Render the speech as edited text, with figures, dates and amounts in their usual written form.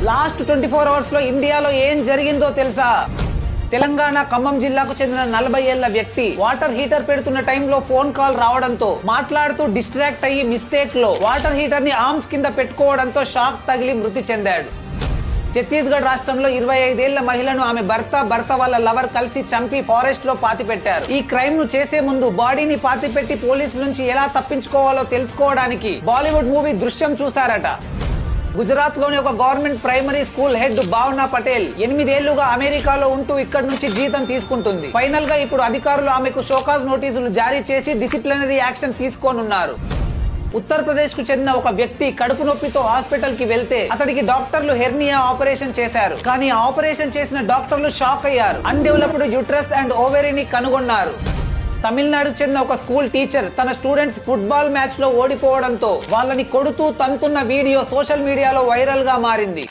Last 24 hours లో ఇండియాలో ఏం జరిగిందో తెలుసా? తెలంగాణ ఖమ్మం జిల్లాకు చెందిన 40 ఏళ్ల వ్యక్తి వాటర్ హీటర్ పెడుతున్న టైంలో ఫోన్ కాల్ రావడంతో మాట్లాడుతూ డిస్ట్రాక్ట్ అయ్యి మిస్టేక్ లో వాటర్ హీటర్ ని ఆర్మ్స్ కింద పెట్టుకోవడంతో షాక్ తగిలి మృతి చెందాడు. ఛత్తీస్గఢ్ రాష్ట్రంలో 25 ఏళ్ల మహిళను ఆమె భర్త వాళ్ళ లవర్ కలిసి చంపి ఫారెస్ట్ లో పాతిపెట్టారు. ఈ క్రైమ్ ను చేసే ముందు బాడీని పాతిపెట్టి పోలీసుల నుంచి ఎలా తప్పించుకోవాలో తెలుసుకోవడానికి బాలీవుడ్ మూవీ దృశ్యం చూశారట. గుజరాత్ లోని ఒక గవర్నమెంట్ ప్రైమరీ స్కూల్ హెడ్ భావనా పటేల్ 8 ఏళ్లుగా అమెరికాలో ఉంటూ ఇక్కడి నుంచి జీతం తీసుకుంటుంది. ఫైనల్ గా ఇప్పుడు అధికారులు ఆమెకు షోకాజ్ నోటీసులు జారీ చేసి డిసిప్లినరీ యాక్షన్ తీసుకోనున్నారు. ఉత్తరప్రదేశ్ కు చెందిన ఒక వ్యక్తి కడుపు నొప్పితో హాస్పిటల్ కి వెళ్తే అతడికి డాక్టర్లు హెర్నియా ఆపరేషన్ చేశారు. కానీ ఆపరేషన్ చేసిన డాక్టర్లు షాక్ అయ్యారు. అన్డెవలప్డ్ యూట్రస్ అండ్ ఓవరీని కనుగొన్నారు. తమిళనాడుకు చెందిన ఒక స్కూల్ టీచర్ తన స్టూడెంట్స్ ఫుట్బాల్ మ్యాచ్ లో ఓడిపోవడంతో వాళ్ళని కొడుతూ తంతున్న వీడియో సోషల్ మీడియాలో వైరల్ గా మారింది.